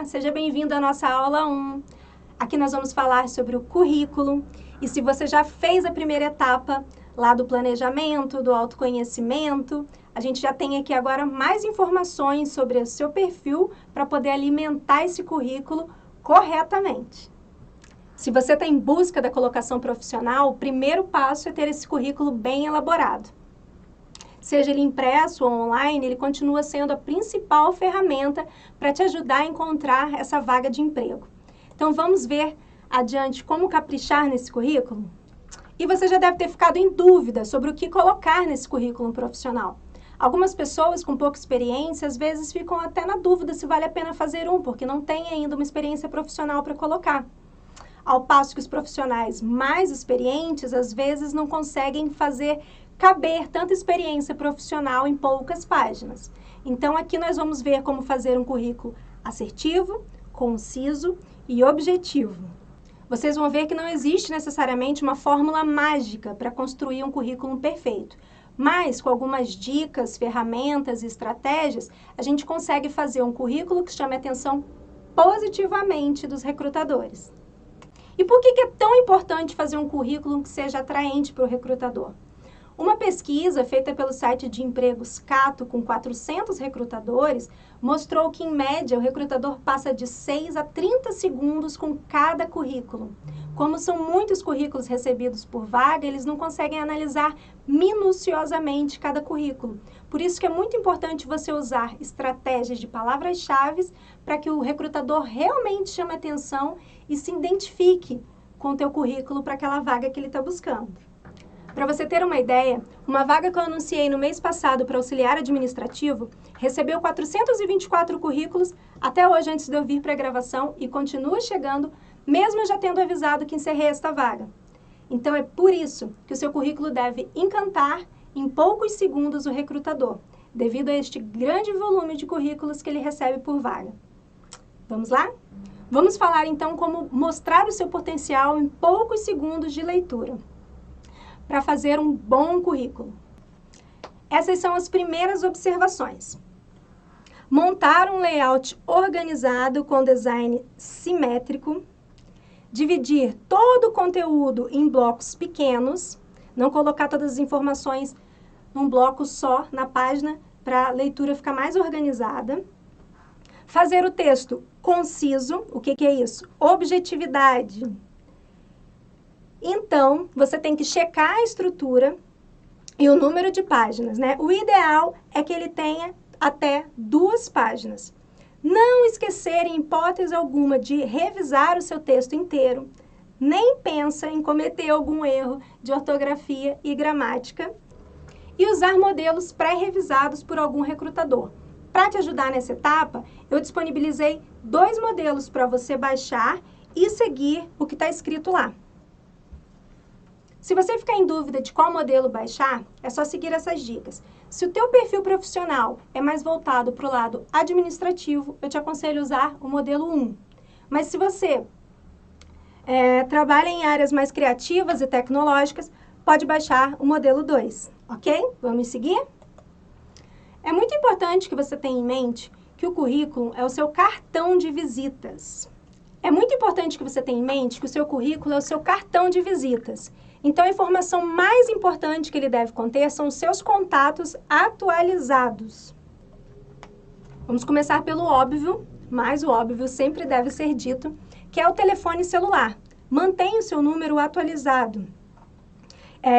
Seja bem-vindo à nossa aula 1. Aqui nós vamos falar sobre o currículo. E se você já fez a primeira etapa lá do planejamento, do autoconhecimento, a gente já tem aqui agora mais informações sobre o seu perfil para poder alimentar esse currículo corretamente. Se você está em busca da colocação profissional, o primeiro passo é ter esse currículo bem elaborado. Seja ele impresso ou online, ele continua sendo a principal ferramenta para te ajudar a encontrar essa vaga de emprego. Então, vamos ver adiante como caprichar nesse currículo? E você já deve ter ficado em dúvida sobre o que colocar nesse currículo profissional. Algumas pessoas com pouca experiência, às vezes, ficam até na dúvida se vale a pena fazer porque não tem ainda uma experiência profissional para colocar. Ao passo que os profissionais mais experientes, às vezes, não conseguem fazer caber tanta experiência profissional em poucas páginas. Então, aqui nós vamos ver como fazer um currículo assertivo, conciso e objetivo. Vocês vão ver que não existe necessariamente uma fórmula mágica para construir um currículo perfeito, mas com algumas dicas, ferramentas e estratégias, a gente consegue fazer um currículo que chame a atenção positivamente dos recrutadores. E por que é tão importante fazer um currículo que seja atraente para o recrutador? Uma pesquisa feita pelo site de empregos Cato com 400 recrutadores mostrou que, em média, o recrutador passa de 6 a 30 segundos com cada currículo. Como são muitos currículos recebidos por vaga, eles não conseguem analisar minuciosamente cada currículo. Por isso que é muito importante você usar estratégias de palavras-chave para que o recrutador realmente chame atenção e se identifique com o teu currículo para aquela vaga que ele está buscando. Para você ter uma ideia, uma vaga que eu anunciei no mês passado para auxiliar administrativo recebeu 424 currículos até hoje antes de eu vir para a gravação e continua chegando, mesmo eu já tendo avisado que encerrei esta vaga. Então é por isso que o seu currículo deve encantar em poucos segundos o recrutador, devido a este grande volume de currículos que ele recebe por vaga. Vamos lá? Vamos falar então como mostrar o seu potencial em poucos segundos de leitura para fazer um bom currículo. Essas são as primeiras observações. Montar um layout organizado com design simétrico, dividir todo o conteúdo em blocos pequenos, não colocar todas as informações num bloco só na página para a leitura ficar mais organizada, fazer o texto conciso, o que é isso? Objetividade. Então, você tem que checar a estrutura e o número de páginas, né? O ideal é que ele tenha até 2 páginas. Não esquecer, em hipótese alguma, de revisar o seu texto inteiro. Nem pensa em cometer algum erro de ortografia e gramática. E usar modelos pré-revisados por algum recrutador. Para te ajudar nessa etapa, eu disponibilizei 2 modelos para você baixar e seguir o que está escrito lá. Se você ficar em dúvida de qual modelo baixar, é só seguir essas dicas. Se o teu perfil profissional é mais voltado para o lado administrativo, eu te aconselho a usar o modelo 1. Mas se você trabalha em áreas mais criativas e tecnológicas, pode baixar o modelo 2, ok? Vamos seguir? É muito importante que você tenha em mente que o currículo é o seu cartão de visitas. É muito importante que você tenha em mente que o seu currículo é o seu cartão de visitas. Então, a informação mais importante que ele deve conter são os seus contatos atualizados. Vamos começar pelo óbvio, mas o óbvio sempre deve ser dito, que é o telefone celular. Mantenha o seu número atualizado.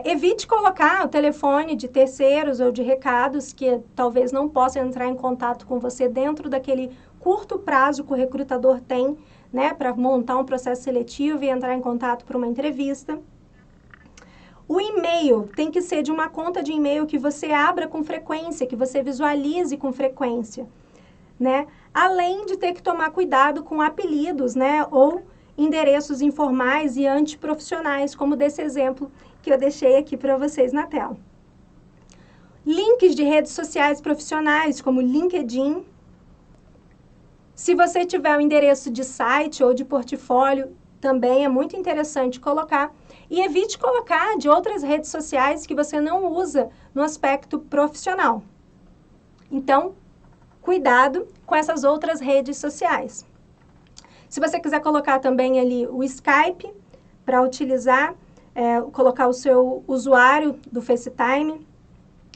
Evite colocar o telefone de terceiros ou de recados que talvez não possam entrar em contato com você dentro daquele curto prazo que o recrutador tem, né, para montar um processo seletivo e entrar em contato para uma entrevista. O e-mail tem que ser de uma conta de e-mail que você abra com frequência, que você visualize com frequência, né? Além de ter que tomar cuidado com apelidos, né, ou endereços informais e antiprofissionais, como desse exemplo que eu deixei aqui para vocês na tela. Links de redes sociais profissionais, como LinkedIn. Se você tiver um endereço de site ou de portfólio, também é muito interessante colocar. E evite colocar de outras redes sociais que você não usa no aspecto profissional. Então, cuidado com essas outras redes sociais. Se você quiser colocar também ali o Skype para utilizar, colocar o seu usuário do FaceTime,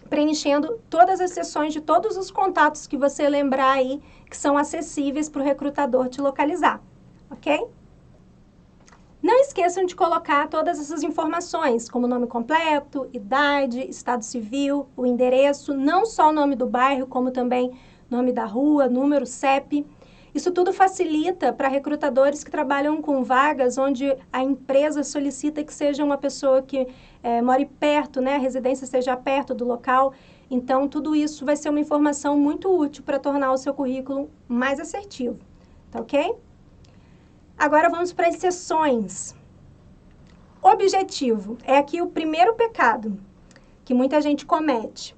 preenchendo todas as sessões de todos os contatos que você lembrar aí que são acessíveis para o recrutador te localizar, ok? Não esqueçam de colocar todas essas informações, como nome completo, idade, estado civil, o endereço, não só o nome do bairro, como também nome da rua, número, CEP. Isso tudo facilita para recrutadores que trabalham com vagas onde a empresa solicita que seja uma pessoa que more perto, né? A residência esteja perto do local. Então, tudo isso vai ser uma informação muito útil para tornar o seu currículo mais assertivo, tá ok? Agora vamos para as sessões. Objetivo é aqui o primeiro pecado que muita gente comete.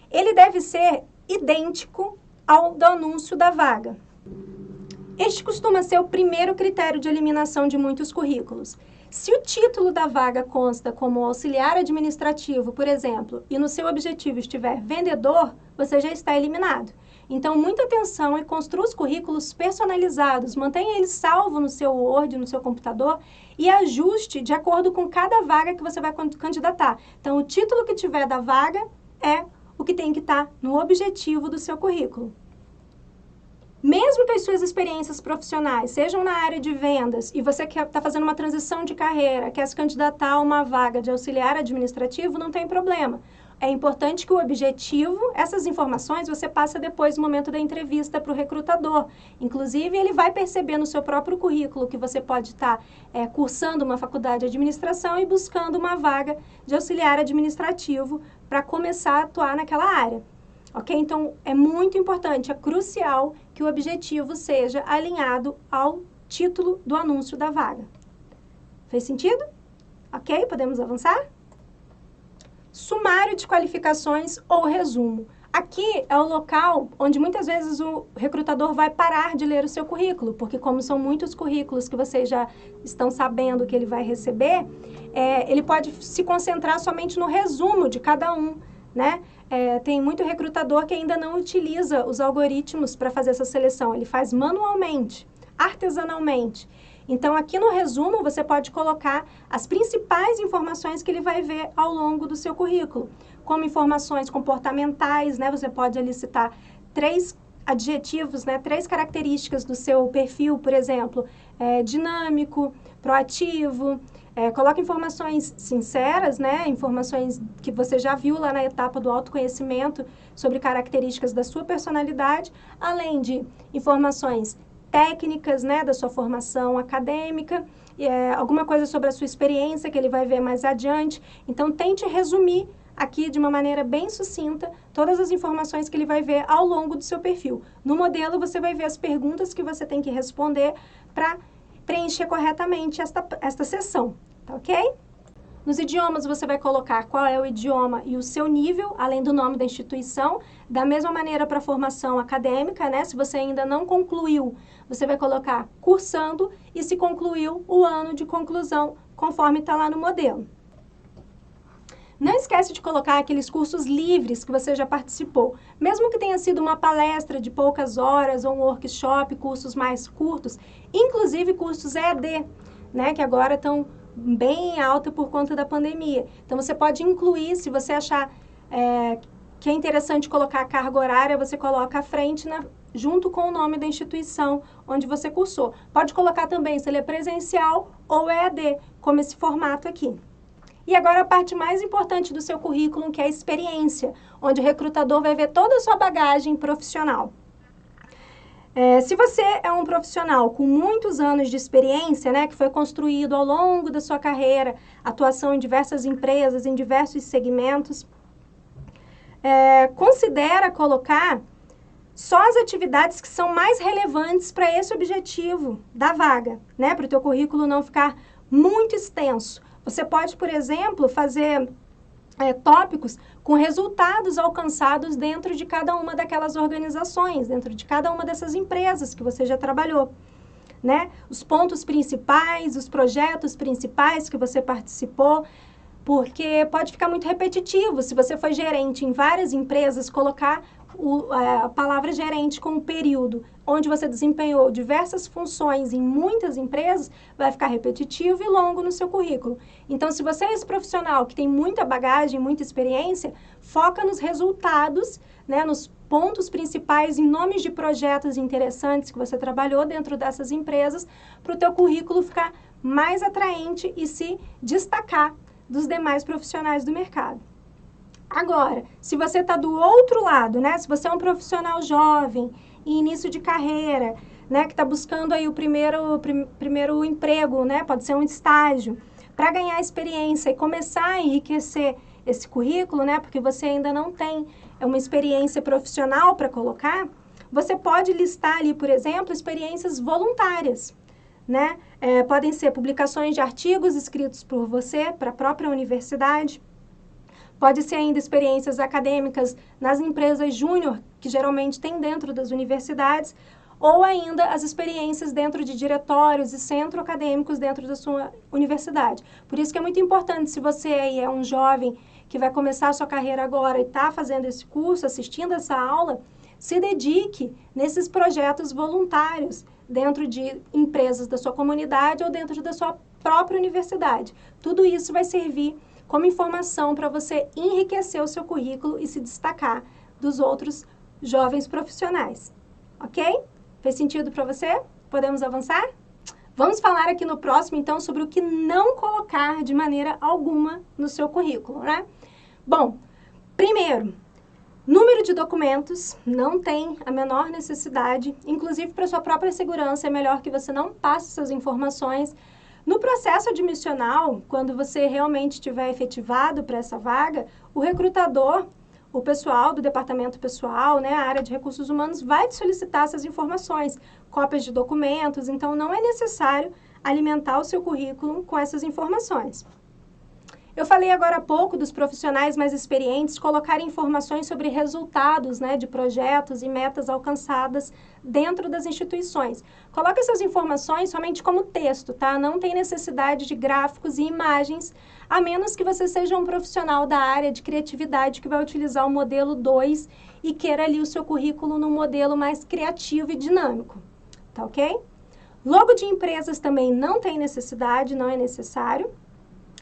Ele deve ser idêntico ao do anúncio da vaga. Este costuma ser o primeiro critério de eliminação de muitos currículos. Se o título da vaga consta como auxiliar administrativo, por exemplo, e no seu objetivo estiver vendedor, você já está eliminado. Então, muita atenção e construa os currículos personalizados, mantenha eles salvos no seu Word, no seu computador e ajuste de acordo com cada vaga que você vai candidatar. Então, o título que tiver da vaga é o que tem que estar no objetivo do seu currículo. Mesmo que as suas experiências profissionais sejam na área de vendas e você está fazendo uma transição de carreira, quer se candidatar a uma vaga de auxiliar administrativo, não tem problema. É importante que o objetivo, essas informações, você passa depois no momento da entrevista para o recrutador. Inclusive, ele vai perceber no seu próprio currículo que você pode estar cursando uma faculdade de administração e buscando uma vaga de auxiliar administrativo para começar a atuar naquela área. Ok? Então, é muito importante, é crucial que o objetivo seja alinhado ao título do anúncio da vaga. Fez sentido? Ok? Podemos avançar? Sumário de qualificações ou resumo. Aqui é o local onde muitas vezes o recrutador vai parar de ler o seu currículo, porque como são muitos currículos que vocês já estão sabendo que ele vai receber, ele pode se concentrar somente no resumo de cada um, né? Tem muito recrutador que ainda não utiliza os algoritmos para fazer essa seleção, ele faz manualmente, artesanalmente. Então, aqui no resumo, você pode colocar as principais informações que ele vai ver ao longo do seu currículo, como informações comportamentais, né? Você pode ali citar 3 adjetivos, né? 3 características do seu perfil, por exemplo, dinâmico, proativo. Coloque informações sinceras, né? Informações que você já viu lá na etapa do autoconhecimento sobre características da sua personalidade, além de informações técnicas, né, da sua formação acadêmica, alguma coisa sobre a sua experiência que ele vai ver mais adiante. Então, tente resumir aqui de uma maneira bem sucinta todas as informações que ele vai ver ao longo do seu perfil. No modelo, você vai ver as perguntas que você tem que responder para preencher corretamente esta seção, tá ok? Nos idiomas, você vai colocar qual é o idioma e o seu nível, além do nome da instituição. Da mesma maneira para a formação acadêmica, né? Se você ainda não concluiu, você vai colocar cursando e se concluiu o ano de conclusão, conforme está lá no modelo. Não esquece de colocar aqueles cursos livres que você já participou. Mesmo que tenha sido uma palestra de poucas horas ou um workshop, cursos mais curtos, inclusive cursos EAD, né? Que agora estão bem alta por conta da pandemia. Então, você pode incluir, se você achar que é interessante colocar a carga horária, você coloca à frente, junto com o nome da instituição onde você cursou. Pode colocar também se ele é presencial ou EAD, como esse formato aqui. E agora a parte mais importante do seu currículo, que é a experiência, onde o recrutador vai ver toda a sua bagagem profissional. Se você é um profissional com muitos anos de experiência, né, que foi construído ao longo da sua carreira, atuação em diversas empresas, em diversos segmentos, considera colocar só as atividades que são mais relevantes para esse objetivo da vaga, né, para o teu currículo não ficar muito extenso. Você pode, por exemplo, fazer tópicos com resultados alcançados dentro de cada uma daquelas organizações, dentro de cada uma dessas empresas que você já trabalhou, né? Os pontos principais, os projetos principais que você participou. porque pode ficar muito repetitivo. Se você foi gerente em várias empresas, colocar a palavra gerente com um período onde você desempenhou diversas funções em muitas empresas, vai ficar repetitivo e longo no seu currículo. Então, se você é esse profissional que tem muita bagagem, muita experiência, foca nos resultados, né, nos pontos principais, em nomes de projetos interessantes que você trabalhou dentro dessas empresas, para o teu currículo ficar mais atraente e se destacar dos demais profissionais do mercado. Agora, se você está do outro lado, né? Se você é um profissional jovem, em início de carreira, né? Que está buscando aí o primeiro emprego, né? Pode ser um estágio, para ganhar experiência e começar a enriquecer esse currículo, né? Porque você ainda não tem uma experiência profissional para colocar, você pode listar ali, por exemplo, experiências voluntárias, né? Podem ser publicações de artigos escritos por você para a própria universidade. Pode ser ainda experiências acadêmicas nas empresas júnior, que geralmente tem dentro das universidades, ou ainda as experiências dentro de diretórios e centros acadêmicos dentro da sua universidade. Por isso que é muito importante, se você aí é um jovem que vai começar a sua carreira agora e está fazendo esse curso, assistindo essa aula, se dedique nesses projetos voluntários dentro de empresas da sua comunidade ou dentro da sua própria universidade. Tudo isso vai servir como informação para você enriquecer o seu currículo e se destacar dos outros jovens profissionais. Ok? Fez sentido para você? Podemos avançar? Vamos falar aqui no próximo, então, sobre o que não colocar de maneira alguma no seu currículo, né? Bom, primeiro, número de documentos não tem a menor necessidade, inclusive para sua própria segurança, é melhor que você não passe suas informações. No processo admissional, quando você realmente estiver efetivado para essa vaga, o recrutador, o pessoal do departamento pessoal, né, a área de recursos humanos, vai te solicitar essas informações, cópias de documentos, então não é necessário alimentar o seu currículo com essas informações. Eu falei agora há pouco dos profissionais mais experientes colocarem informações sobre resultados, né, de projetos e metas alcançadas dentro das instituições. Coloque essas informações somente como texto, tá? Não tem necessidade de gráficos e imagens, a menos que você seja um profissional da área de criatividade que vai utilizar o modelo 2 e queira ali o seu currículo num modelo mais criativo e dinâmico, tá ok? Logo de empresas também não tem necessidade, não é necessário.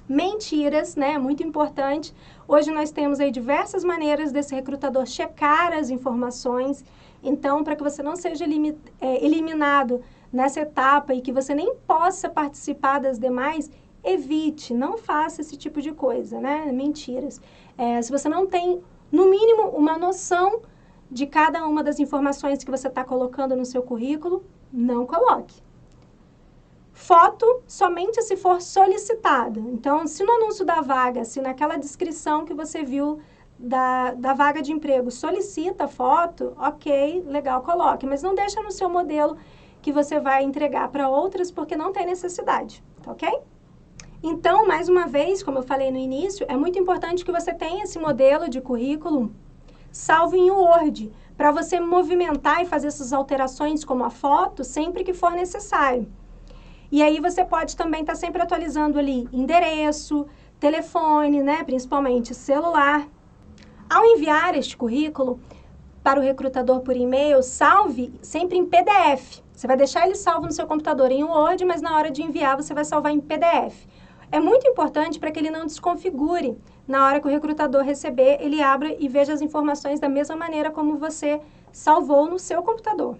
Mentiras, né? Muito importante. Hoje nós temos aí diversas maneiras desse recrutador checar as informações. Então, para que você não seja eliminado nessa etapa e que você nem possa participar das demais, evite, não faça esse tipo de coisa, né? Mentiras. Se você não tem, no mínimo, uma noção de cada uma das informações que você está colocando no seu currículo, não coloque. Foto somente se for solicitado. Então, se no anúncio da vaga, se naquela descrição que você viu da vaga de emprego solicita foto, ok, legal, coloque. Mas não deixa no seu modelo que você vai entregar para outras, porque não tem necessidade, tá ok? Então, mais uma vez, como eu falei no início, é muito importante que você tenha esse modelo de currículo salvo em Word, para você movimentar e fazer essas alterações como a foto sempre que for necessário. E aí você pode também estar sempre atualizando ali endereço, telefone, né, principalmente celular. Ao enviar este currículo para o recrutador por e-mail, salve sempre em PDF. Você vai deixar ele salvo no seu computador em Word, mas na hora de enviar você vai salvar em PDF. É muito importante para que ele não desconfigure. Na hora que o recrutador receber, ele abra e veja as informações da mesma maneira como você salvou no seu computador.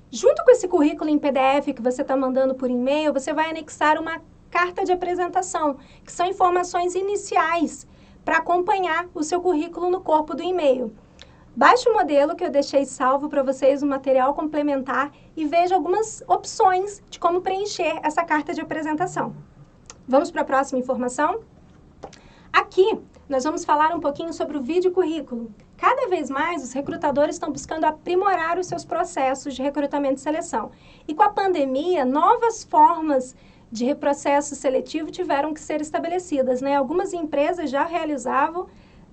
Junto com esse currículo em PDF que você está mandando por e-mail, você vai anexar uma carta de apresentação, que são informações iniciais para acompanhar o seu currículo no corpo do e-mail. Baixe o modelo que eu deixei salvo para vocês, um material complementar, e veja algumas opções de como preencher essa carta de apresentação. Vamos para a próxima informação? Aqui, nós vamos falar um pouquinho sobre o vídeo currículo. Cada vez mais, os recrutadores estão buscando aprimorar os seus processos de recrutamento e seleção. E com a pandemia, novas formas de processo seletivo tiveram que ser estabelecidas, né? Algumas empresas já realizavam,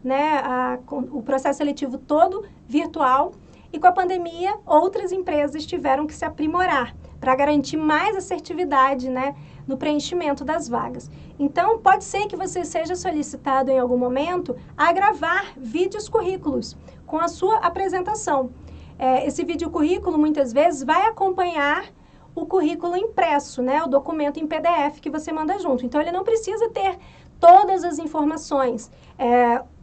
né, o processo seletivo todo virtual, e com a pandemia, outras empresas tiveram que se aprimorar para garantir mais assertividade, né, no preenchimento das vagas. Então, pode ser que você seja solicitado em algum momento a gravar vídeos currículos com a sua apresentação. Esse vídeo currículo, muitas vezes, vai acompanhar o currículo impresso, né, o documento em PDF que você manda junto. Então, ele não precisa ter todas as informações.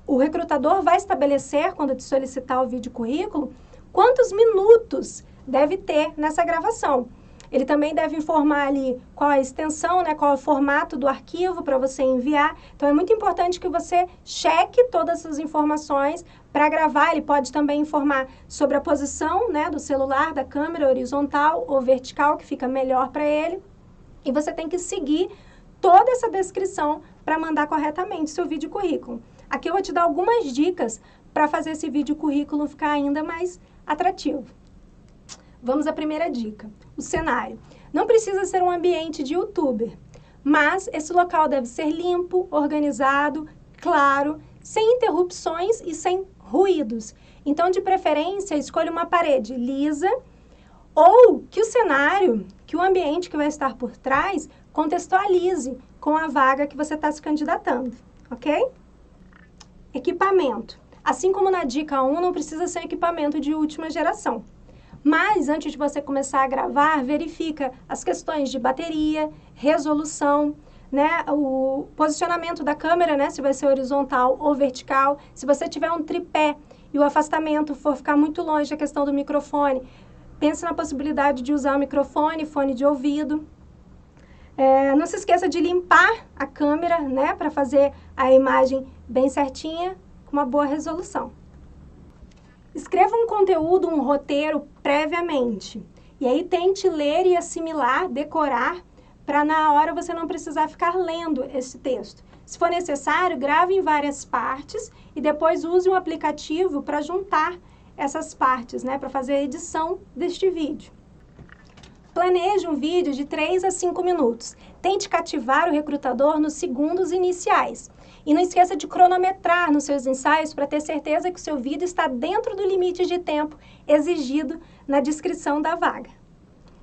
O recrutador vai estabelecer, quando te solicitar o vídeo currículo, quantos minutos deve ter nessa gravação. Ele também deve informar ali qual a extensão, né, qual é o formato do arquivo para você enviar. Então, é muito importante que você cheque todas essas informações para gravar. Ele pode também informar sobre a posição, né, do celular, da câmera horizontal ou vertical, que fica melhor para ele. E você tem que seguir toda essa descrição para mandar corretamente seu vídeo currículo. Aqui eu vou te dar algumas dicas para fazer esse vídeo currículo ficar ainda mais atrativo. Vamos à primeira dica, o cenário. Não precisa ser um ambiente de youtuber, mas esse local deve ser limpo, organizado, claro, sem interrupções e sem ruídos. Então, de preferência, escolha uma parede lisa ou que o cenário, que o ambiente que vai estar por trás, contextualize com a vaga que você está se candidatando, ok? Equipamento. Assim como na dica 1, não precisa ser equipamento de última geração. Mas, antes de você começar a gravar, verifica as questões de bateria, resolução, né, o posicionamento da câmera, né, se vai ser horizontal ou vertical. Se você tiver um tripé e o afastamento for ficar muito longe, a questão do microfone, pense na possibilidade de usar o microfone, fone de ouvido. Não se esqueça de limpar a câmera, né, para fazer a imagem bem certinha, com uma boa resolução. Escreva um conteúdo, um roteiro previamente. E aí tente ler e assimilar, decorar, para na hora você não precisar ficar lendo esse texto. Se for necessário, grave em várias partes e depois use um aplicativo para juntar essas partes, né, para fazer a edição deste vídeo. Planeje um vídeo de 3 a 5 minutos. Tente cativar o recrutador nos segundos iniciais. E não esqueça de cronometrar nos seus ensaios para ter certeza que o seu vídeo está dentro do limite de tempo exigido na descrição da vaga.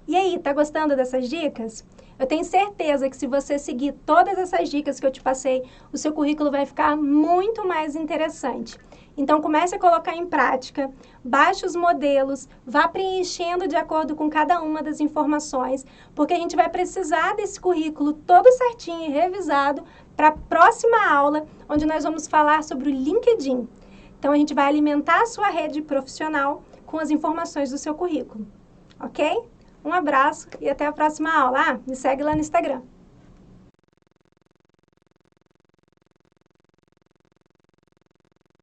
E aí, tá gostando dessas dicas? Eu tenho certeza que se você seguir todas essas dicas que eu te passei, o seu currículo vai ficar muito mais interessante. Então, comece a colocar em prática, baixe os modelos, vá preenchendo de acordo com cada uma das informações, porque a gente vai precisar desse currículo todo certinho e revisado para a próxima aula, onde nós vamos falar sobre o LinkedIn. Então, a gente vai alimentar a sua rede profissional com as informações do seu currículo, ok? Um abraço e até a próxima aula. Me segue lá no Instagram.